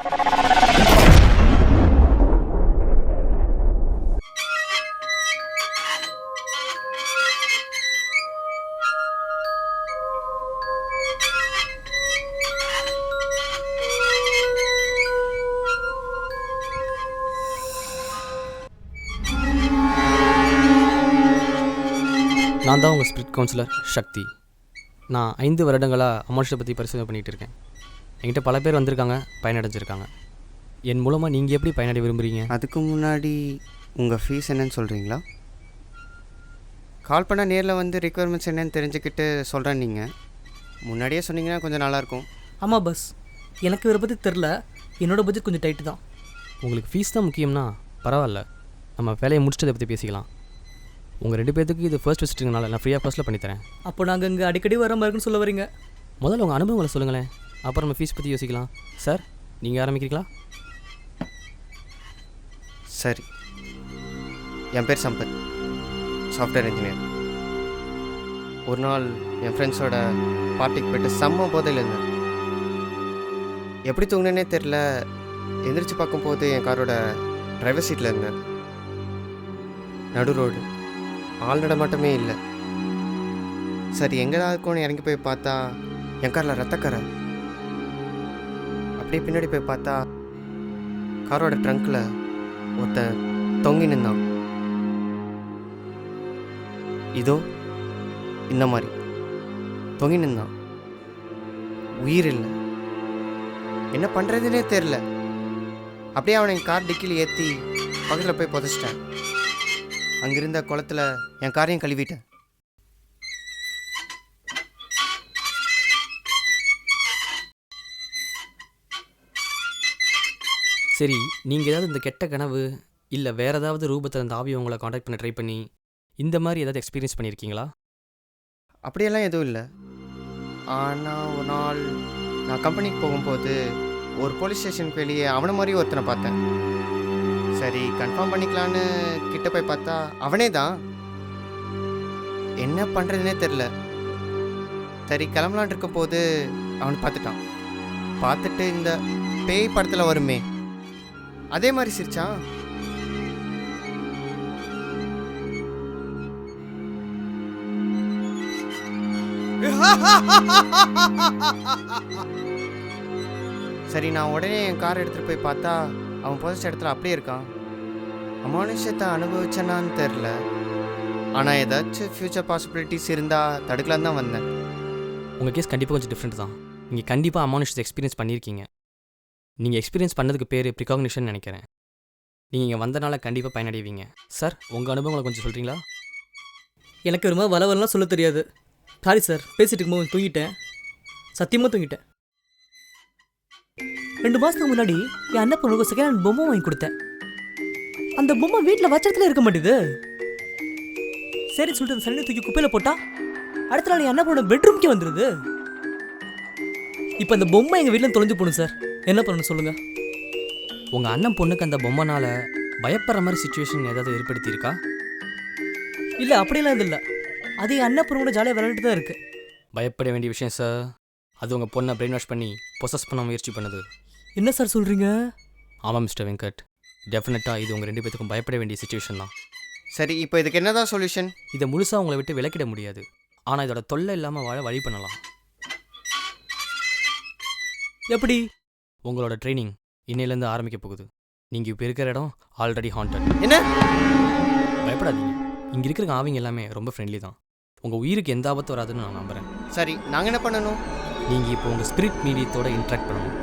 நான் தான் உங்கள் ஸ்பிரிட் கவுன்சிலர் சக்தி. நான் 5 வருடங்களாக அமானுஷத்தை பற்றி பரிசோதனை பண்ணிகிட்டு இருக்கேன். என்கிட்ட பல பேர் வந்திருக்காங்க, பயனடைஞ்சிருக்காங்க. என் மூலமாக நீங்கள் எப்படி பயனடைய விரும்புகிறீங்க? அதுக்கு முன்னாடி உங்கள் ஃபீஸ் என்னன்னு சொல்கிறீங்களா? கால் பண்ணால் நேரில் வந்து ரிக்குவயர்மெண்ட்ஸ் என்னன்னு தெரிஞ்சுக்கிட்டு சொல்கிறேன். நீங்கள் முன்னாடியே சொன்னீங்கன்னா கொஞ்சம் நல்லாயிருக்கும். ஆமாம் பஸ், எனக்கு இவரை பற்றி தெரில. என்னோடய பட்ஜெட் கொஞ்சம் டைட்டு தான். உங்களுக்கு ஃபீஸ் தான் முக்கியம்னா பரவாயில்ல, நம்ம வேலையை முடிச்சதை பற்றி பேசிக்கலாம். உங்கள் 2 பேர்த்துக்கு இது ஃபர்ஸ்ட் விசிட்டுங்கனால நான் ஃப்ரீயாக ஃபர்ஸ்ட்டில் பண்ணித்தரேன். அப்போ நாங்கள் இங்கே அடிக்கடி வர மாதிரி இருக்குன்னு சொல்ல வரீங்க? முதல்ல உங்கள் அனுபவங்களை சொல்லுங்களேன், அப்புறம் நம்ம ஃபீஸ் பற்றி யோசிக்கலாம். சார், நீங்கள் ஆரம்பிக்கிறீங்களா? சரி, என் பேர் சம்பத், சாஃப்ட்வேர் இன்ஜினியர். ஒரு நாள் என் ஃப்ரெண்ட்ஸோட பார்ட்டிக்கு போய்ட்டு செம்ம போதையில் இருந்தேன். எப்படி தூங்கினேனே தெரில. எந்திரிச்சு பார்க்கும்போது என் காரோட டிரைவர் சீட்டில் இருந்தேன். நடு ரோடு, ஆள் நடமாட்டமே இல்லை. சரி எங்கடா இருக்கும்னு இறங்கி போய் பார்த்தா என் காரில் ரத்தக்கரை. அப்படியே பின்னாடி போய் பார்த்தா காரோட ட்ரங்க்கில் ஒருத்தன் தொங்கி நின்றான். இதோ இந்த மாதிரி தொங்கி நின்றான். உயிர் இல்லை. என்ன பண்ணுறதுனே தெரில. அப்படியே அவனை என் கார் டிக்கில் ஏற்றி பக்கத்தில் போய் புதைச்சிட்டேன். அங்கிருந்த குளத்தில் என் காரையும் கழுவிட்டேன். சரி, நீங்கள் ஏதாவது இந்த கெட்ட கனவு இல்லை வேறு ஏதாவது ரூபத்தில் அந்த ஆவியை உங்களை காண்டாக்ட் பண்ண ட்ரை பண்ணி இந்த மாதிரி ஏதாவது எக்ஸ்பீரியன்ஸ் பண்ணியிருக்கீங்களா? அப்படியெல்லாம் எதுவும் இல்லை. ஆனால் ஒரு நாள் நான் கம்பெனிக்கு போகும்போது ஒரு போலீஸ் ஸ்டேஷனுக்கு வெளியே அவனை மாதிரி ஒருத்தனை பார்த்தேன். சரி கன்ஃபார்ம் பண்ணிக்கலான்னு கிட்ட போய் பார்த்தா அவனே தான். என்ன பண்ணுறதுனே தெரில. சரி கிளம்பலான் இருக்கும் போது அவனை பார்த்துட்டான். பார்த்துட்டு இந்த பேய் படத்தில் வருமே அதே மாதிரி சிரிச்சான். சரி நான் உடனே என் கார் எடுத்துகிட்டு போய் பார்த்தா அவன் புதைச்ச இடத்துல அப்படியே இருக்கான். அமானுஷத்தை அனுபவிச்சனான்னு தெரில. ஆனால் ஏதாச்சும் ஃப்யூச்சர் பாசிபிலிட்டிஸ் இருந்தால் தடுக்கலான்னு தான் வந்தேன். உங்கள் கேஸ் கண்டிப்பாக கொஞ்சம் டிஃப்ரெண்ட் தான். நீங்கள் கண்டிப்பாக அமானுஷத்தை எக்ஸ்பீரியன்ஸ் பண்ணியிருக்கீங்க. நீங்கள் எக்ஸ்பீரியன்ஸ் பண்ணதுக்கு பேர் ப்ரிகாக்னிஷன் நினைக்கிறேன். நீங்கள் இங்கே வந்தனால கண்டிப்பாக பயனடைவீங்க. சார், உங்கள் அனுபவங்களை கொஞ்சம் சொல்கிறீங்களா? எனக்கு ஒரு மாதிரி வளவலாம் சொல்ல தெரியாது. சாரி சார், பேசிட்டு இருக்கும்போது தூங்கிட்டேன். சத்தியமாக தூங்கிட்டேன். 2 மாதத்துக்கு முன்னாடி என் அண்ணன் பொண்ணுக்கு செகண்ட் ஹேண்ட் பொம்மை வாங்கி கொடுத்தேன். அந்த பொம்மை வீட்டில் வச்சத்துல இருக்க மாட்டேது. சரி சொல்லிட்டு அந்த சண்டை தூக்கி குப்பையில் போட்டா அடுத்த நாள் என் அண்ணன் பொண்ணு பெட்ரூம்க்கே வந்துடுது. இப்போ அந்த பொம்மை எங்கள் வீட்டில் தொலைஞ்சு போகணும் சார். என்ன பண்ணணும் சொல்லுங்கள்? உங்கள் அண்ணன் பொண்ணுக்கு அந்த பொம்மைனால் பயப்படுற மாதிரி சுச்சுவேஷன் ஏதாவது ஏற்படுத்தியிருக்கா? இல்லை அப்படியெல்லாம் இது இல்லை. அது என் அண்ணன் பொண்ணு கூட ஜாலியாக விளையாண்டுட்டு தான் இருக்குது. பயப்பட வேண்டிய விஷயம் சார். அது உங்கள் பொண்ணை பிரெயின் வாஷ் பண்ணி பொசஸ் பண்ண முயற்சி பண்ணுது. என்ன சார் சொல்கிறீங்க? ஆமாம் மிஸ்டர் வெங்கட், டெஃபினட்டாக இது உங்கள் 2 பேத்துக்கும் பயப்பட வேண்டிய சுச்சுவேஷன் தான். சரி இப்போ இதுக்கு என்னதான் சொல்யூஷன்? இதை முழுசாக உங்களை விட்டு விலக்கிட முடியாது. ஆனால் இதோட தொல்லை இல்லாமல் வாழ வழி பண்ணலாம். எப்படி? உங்களோட ட்ரைனிங் இன்னையிலேருந்து ஆரம்பிக்க போகுது. நீங்கள் இப்போ இருக்கிற இடம் ஆல்ரெடி ஹாண்டட். என்ன? பயப்படாதீங்க. இங்கே இருக்கிற ஆவிங்க எல்லாமே ரொம்ப ஃப்ரெண்ட்லி தான். உங்கள் உயிருக்கு எந்த ஆபத்து வராதுன்னு நான் நம்புகிறேன். சரி நாங்கள் என்ன பண்ணணும்? நீங்கள் இப்போ உங்கள் ஸ்பிரிட் மீடியத்தோட இன்ட்ராக்ட் பண்ணணும்.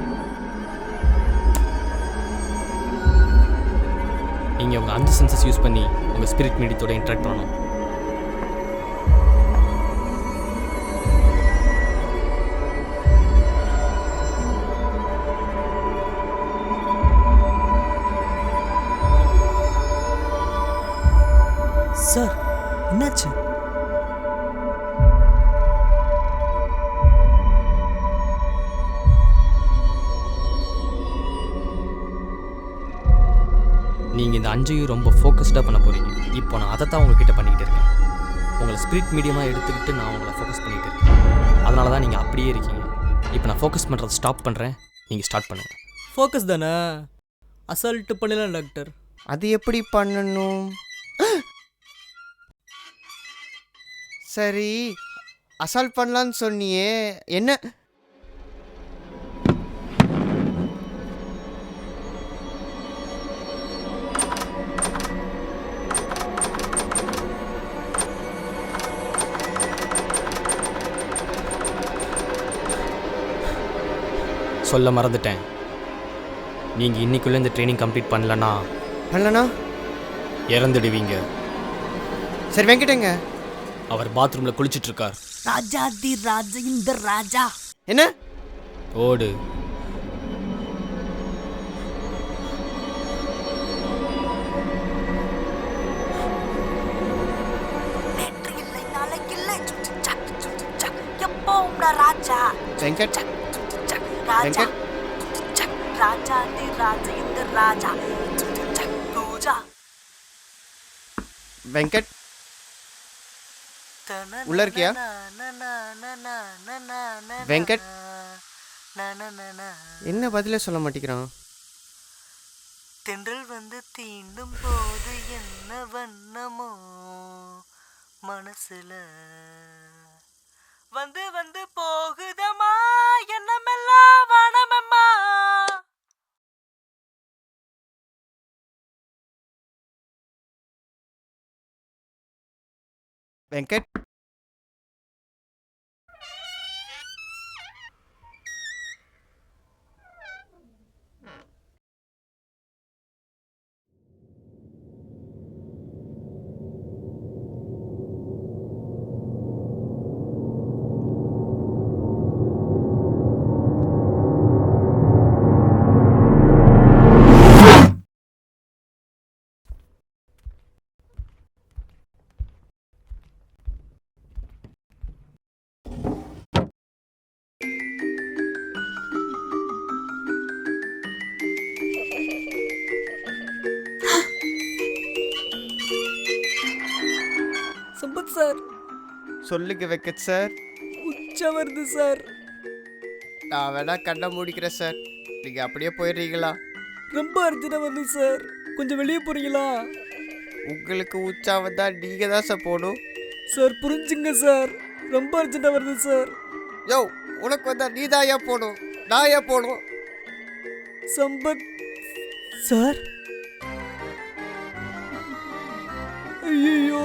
நீங்கள் உங்கள் 5 சென்சஸ் யூஸ் பண்ணி உங்கள் ஸ்பிரிட் மீடியத்தோட இன்ட்ராக்ட் பண்ணணும். சார் என்னாச்சு? நீங்கள் இந்த 5ஐயும் ரொம்ப ஃபோக்கஸ்டாக பண்ண போகிறீங்க. இப்போ நான் அதை தான் உங்கள்கிட்ட பண்ணிக்கிட்டு இருக்கேன். உங்களை ஸ்பிரிட் மீடியமாக எடுத்துக்கிட்டு நான் உங்களை ஃபோக்கஸ் பண்ணிகிட்டு இருக்கேன். அதனால தான் நீங்கள் அப்படியே இருக்கீங்க. இப்போ நான் ஃபோக்கஸ் பண்ணுறதை ஸ்டாப் பண்ணுறேன். நீங்கள் ஸ்டார்ட் பண்ணுங்கள். ஃபோக்கஸ் தானே, அசால்ட்டு பண்ணலாம் டாக்டர். அது எப்படி பண்ணணும்? சரி, அசால்ட் பண்ணலான்னு சொன்னியே, என்ன? சொல்ல மறந்துட்டேன். நீங்கள் இன்னைக்குள்ளே இந்த ட்ரைனிங் கம்ப்ளீட் பண்ணலன்னா பண்ணலனா இறந்துடுவீங்க. சரி, வெங்கடேங்க? அவர் பாத்ரூமில் குளிச்சிட்டு இருக்கார். ராஜாதி ராஜ இந்த ராஜா. என்ன? ஓடு. ராஜா வெங்கட், ராஜா வெங்கட், ராஜாதி ராஜ இந்த ராஜா பூஜா. வெங்கட் உள்ள இருக்கியா? வெங்கட் என்ன பதிலே சொல்ல மாட்டேங்கிறான்? தென்றல் வந்து தீண்டும் போது என்ன வண்ணமோ மனசுல வந்து வந்து போகுதம்மா என்னமெல்லாம் வனமம்மா. வெங்கட், சம்பத் சார், சொல்லுங்க வெங்கட் சார். உச்ச வருது சார். நான் வேணா கண்ணை மூடிக்கிறேன் சார், நீங்கள் அப்படியே போயிடுறீங்களா? ரொம்ப அர்ஜென்ட்டாக வருது சார், கொஞ்சம் வெளியே போறீங்களா? உங்களுக்கு உற்சாகம் தான், நீங்கள் தான் சார் போகணும். சார் புரிஞ்சுங்க சார், ரொம்ப அர்ஜென்ட்டாக வருது சார். யோ, உனக்கு வந்தா நீ தான் ஏன் போகணும், நான் ஏன் போகணும்? சம்பத் சார், ஐயோ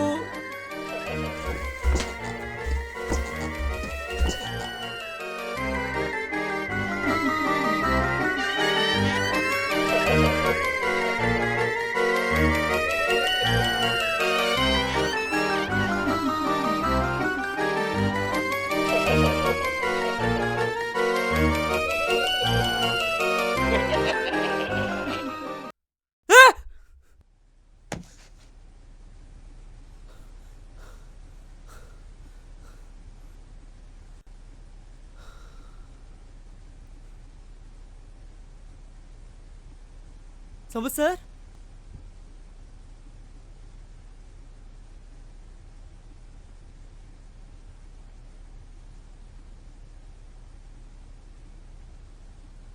Sampath sir,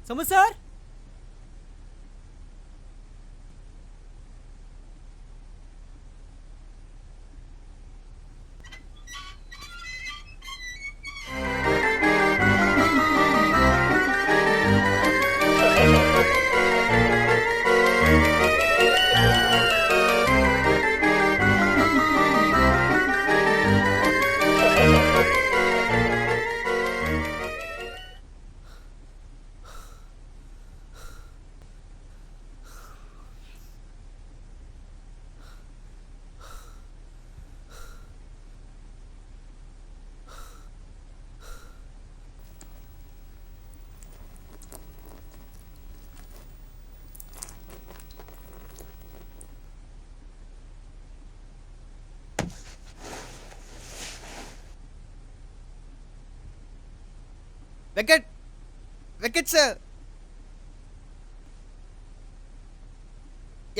Sampath sir, Venkat, Venkat sir,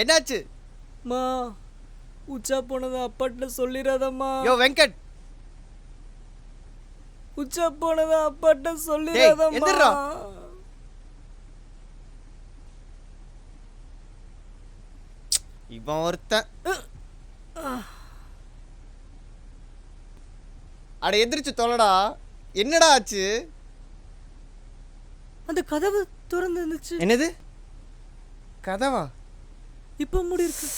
என்னாச்சு? மா உச்சா போனதை அப்பாட்ட சொல்லிடாதம்மா. யோ வெங்கட், உச்சா போனதை அப்பாட்ட சொல்லிடாதம்மா. எந்திரா. இவன் ஒருத்தன். அட எந்திரிச்சு தொலைடா. என்னடா ஆச்சு? அந்த கதவு திறந்து இருந்துச்சு. என்னது கதவா? இப்போ மூடி இருக்கு.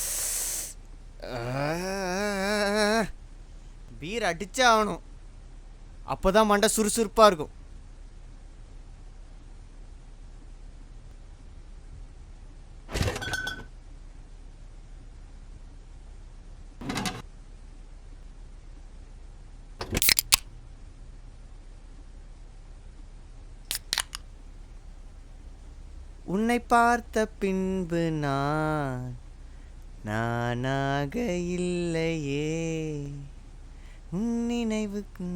பீர் அடிச்சே ஆகணும், அப்போதான் மண்டை சுறுசுறுப்பாக இருக்கும். உன்னை பார்த்த பின்பு நானாக இல்லையே, உன் நினைவுக்கு.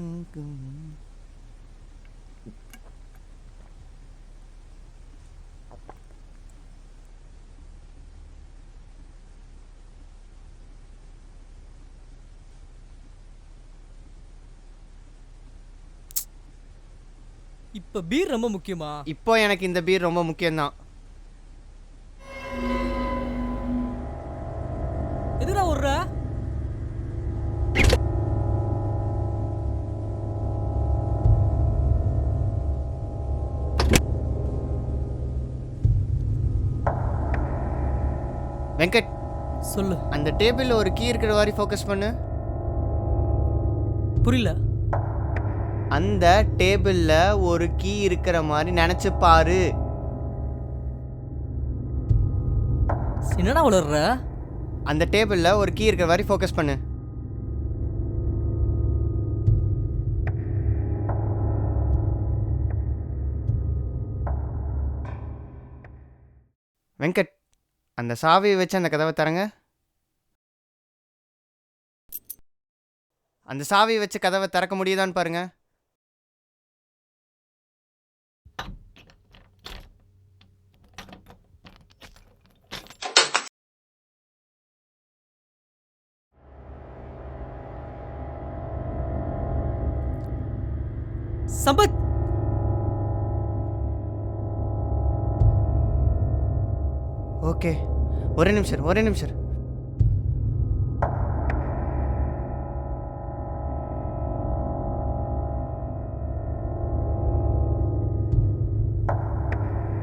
இப்ப பீர் ரொம்ப முக்கியமா? இப்போ எனக்கு இந்த பீர் ரொம்ப முக்கியம்தான். எதுடா ஓடுற? வெங்கட், சொல்லு. அந்த டேபிள்ல ஒரு கீ இருக்கிற மாதிரி ஃபோக்கஸ் பண்ணு. புரியல. அந்த டேபிள்ல ஒரு கீ இருக்கிற மாதிரி நினைச்சு பாரு. என்னடா வளர்ற? அந்த டேபிள்ல ஒரு கீ இருக்கிற மாதிரி ஃபோக்கஸ் பண்ணு. வெங்கட், அந்த சாவியை வச்சு அந்த கதவை தரங்க. அந்த சாவியை வச்சு கதவை திறக்க முடியுதான்னு பாருங்க. சம்பத், ஓகே, ஒரே நிமிஷம் ஒரே நிமிஷம்.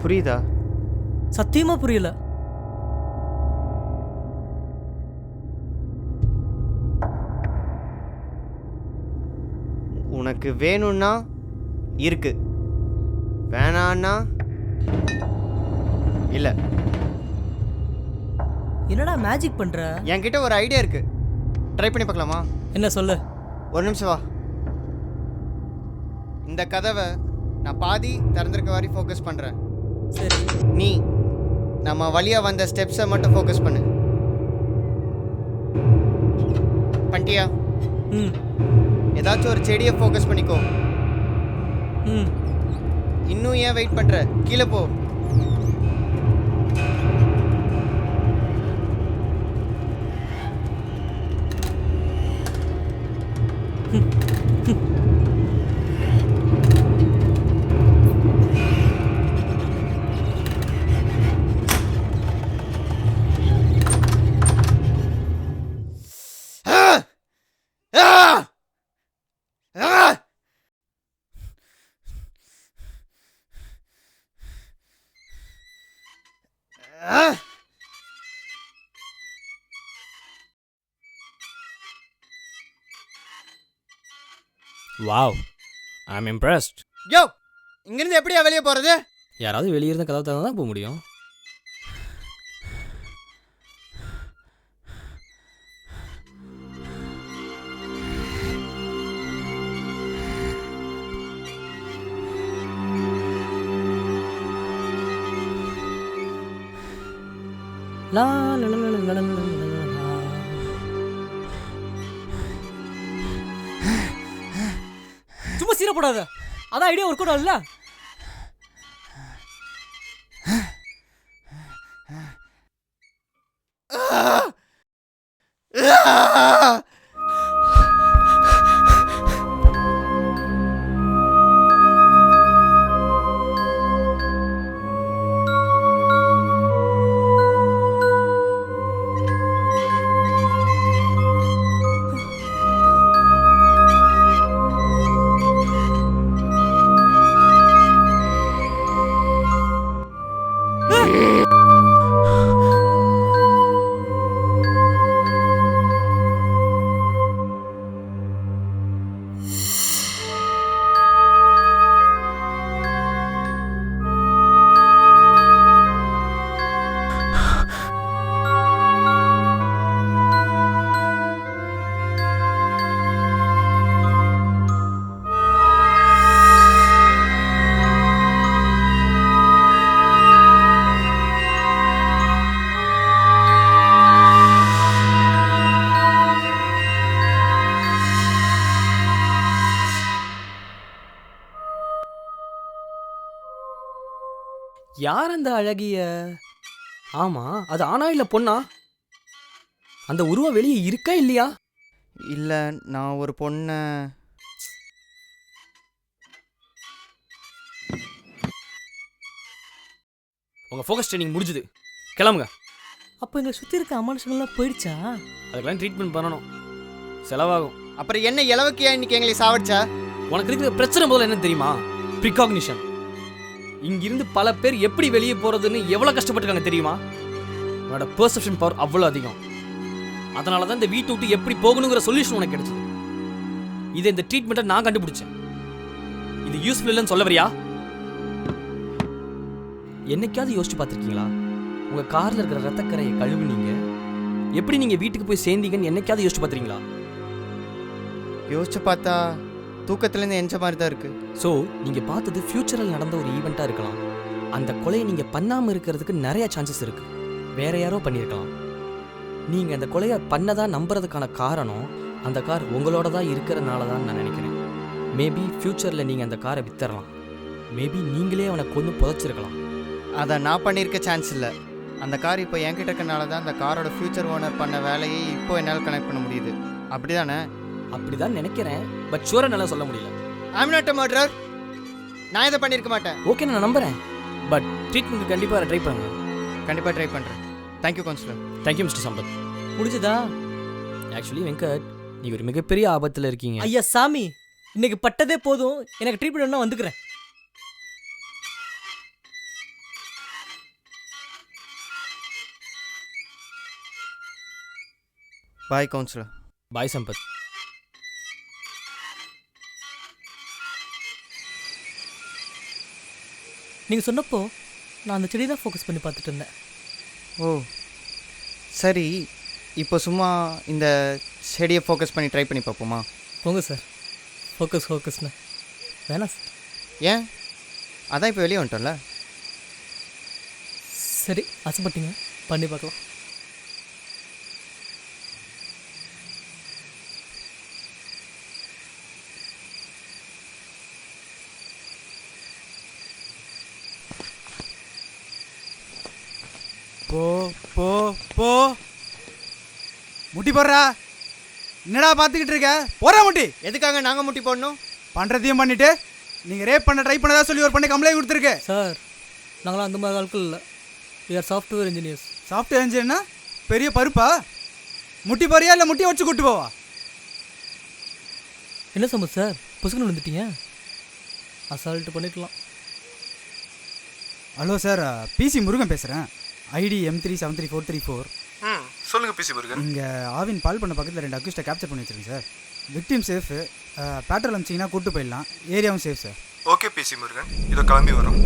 புரியுதா? சத்தியமா புரியல. உனக்கு வேணும்னா இருக்கு, வேணான்னா இல்ல. என்னடா மேஜிக் பண்ற? என்கிட்ட ஒரு ஐடியா இருக்கு, ட்ரை பண்ணி பார்க்கலாமா? என்ன சொல்லு. ஒரு நிமிஷம் வா. இந்த கதவை நான் பாதி திறந்திருக்க மாதிரி ஃபோக்கஸ் பண்றேன். சரி, நீ நம்ம வழியா வந்த ஸ்டெப்ஸை மட்டும் ஃபோக்கஸ் பண்ணு. பண்ணிட்டியா? ம் ஏதாச்சும் ஒரு செடியை ஃபோக்கஸ் பண்ணிக்கோ. ம் இன்னும் ஏன் வெயிட் பண்ற? கீழே போ. வாவ், ஐ அம் இம்ப்ரெஸ்ட். யோ, இங்கிருந்து எப்படியா வெளியே போறது? யாராவது வெளியே இருந்த கதவை திறந்தா தான் போக முடியும். லா லா லா லா லா லா லா லா. சும்மா சீர போடாத. அதான் ஐடியா ஒர்க் அவுட் ஆகல. யார் அந்த அழகிய? ஆமாம், அது ஆணா இல்லை பொண்ணா? அந்த உருவம் வெளியே இருக்கா இல்லையா? இல்லை, நான் ஒரு பொண்ணை உங்கள் ஃபோக்கஸ் ட்ரைனிங் முடிஞ்சுது, கிளம்புங்க. அப்போ எங்களை சுற்றி இருக்க அமானுஷங்கள்லாம் போயிடுச்சா? அதுக்கெல்லாம் ட்ரீட்மெண்ட் பண்ணணும், செலவாகும். அப்புறம் என்ன இளவுக்கு இன்னைக்கு எங்களை சாவடிச்சா? உனக்கு இருக்கிற பிரச்சனை முதல்ல என்ன தெரியுமா? ப்ரிகாக்னிஷன். இங்கிருந்து பல பேர் எப்படி வெளியே போகிறதுன்னு எவ்வளோ கஷ்டப்பட்டுருக்காங்க தெரியுமா? உன்னோட பெர்செப்ஷன் பவர் அவ்வளோ அதிகம். அதனால தான் இந்த வீட்டை விட்டு எப்படி போகணுங்கிற சொல்யூஷன் உனக்கு கிடைச்சது. இதை இந்த ட்ரீட்மெண்ட்டை நான் கண்டுபிடிச்சேன். இது யூஸ்ஃபுல் இல்லைன்னு சொல்ல வரியா? என்னைக்காவது யோசிச்சு பார்த்துருக்கீங்களா? உங்கள் காரில் இருக்கிற ரத்தக்கரையை கழுவுனீங்க, எப்படி நீங்கள் வீட்டுக்கு போய் சேர்ந்தீங்கன்னு என்னைக்காவது யோசிச்சு பார்த்துறீங்களா? யோசிச்சு பார்த்தா தூக்கத்துலேருந்து எஞ்ச மாதிரி தான் இருக்குது. ஸோ நீங்கள் பார்த்தது ஃப்யூச்சரில் நடந்த ஒரு ஈவெண்ட்டாக இருக்கலாம். அந்த கொலையை நீங்கள் பண்ணாமல் இருக்கிறதுக்கு நிறைய சான்சஸ் இருக்குது. வேற யாரோ பண்ணியிருக்கலாம். நீங்கள் அந்த கொலையை பண்ணதா நம்புறதுக்கான காரணம் அந்த கார் உங்களோட தான் இருக்கிறனால தான் நான் நினைக்கிறேன். மேபி ஃப்யூச்சரில் நீங்கள் அந்த காரை வித்தரலாம். மேபி நீங்களே அவனை கொண்டு புதைச்சிருக்கலாம். அதை நான் பண்ணியிருக்க சான்ஸ் இல்லை. அந்த கார் இப்போ என்கிட்ட இருக்கனால தான் அந்த காரோட ஃப்யூச்சர் ஓனர் பண்ண வேலையை இப்போ என்னால் கனெக்ட் பண்ண முடியுது. அப்படி தானே? அப்படி தான் நினைக்கிறேன், பட் ஷூராக நல்லா சொல்ல முடியல. I'm not a murderer. நான் இதை பண்ணியிருக்க மாட்டேன். ஓகே, நான் நம்புகிறேன். பட் ட்ரீட்மெண்ட் கண்டிப்பாக ட்ரை பண்ணுங்க. கண்டிப்பாக ட்ரை பண்ணுறேன். Thank you councillor. Thank you mister Sampath. முடிஞ்சதா? ஆக்சுவலி வெங்கட், நீங்கள் ஒரு மிகப்பெரிய ஆபத்தில் இருக்கீங்க. ஐயா சாமி, இன்னைக்கு பட்டதே போதும். எனக்கு ட்ரீட்மெண்ட் வந்துக்கிறேன். பாய் கவுன்சிலர். பாய் சம்பத். நீங்கள் சொன்னப்போ நான் அந்த செடி தான் ஃபோக்கஸ் பண்ணி பார்த்துட்டு இருந்தேன். ஓ சரி, இப்போ சும்மா இந்த செடியை ஃபோக்கஸ் பண்ணி ட்ரை பண்ணி பார்ப்போமா? போங்க சார், ஃபோக்கஸ்ண்ணா வேணாம் சார். ஏன்? அதான் இப்போ வெளியே வந்துட்டோம்ல. சரி, ஆசைப்பட்டீங்க, பண்ணி பார்க்கலாம். போ போ போ முட்டி போடுறா. என்னடா பார்த்துக்கிட்டு இருக்க? போறா முட்டி. எதுக்காக நாங்கள் முட்டி போடணும்? பண்ணுறதையும் பண்ணிட்டு நீங்கள் ரேப் பண்ண ட்ரை பண்ணதா சொல்லி ஒரு பண்ணி கம்ப்ளைண்ட் கொடுத்துருக்கு. சார், நாங்களாம் அந்த மாதிரி ஆட்கள் இல்லை. We are software engineers. Software இன்ஜினியர்னா பெரிய பருப்பா? முட்டி போறியா இல்லை முட்டியை வச்சு கூட்டு போவா? என்ன சம்பத் சார், புசுக்குன்னு வந்துட்டீங்க? அசால்ட்டு பண்ணிக்கலாம். ஹலோ சார், பிசி முருகன் பேசுகிறேன். ID M373434. சொல்லுங்கள் பிசி முருகன். இங்கே ஆவின் பால் பண்ண பக்கத்தில் 2 அக்யூஸ்ட்டை கேப்சர் பண்ணி வச்சுருங்க சார். விக்டிம் சேஃபு, பேட்ரோல் அமிச்சிங்கன்னா கூப்பிட்டு போயிடலாம். ஏரியாவும் safe sir. Okay PC Murugan, இதோ கிளம்பி வரோம்.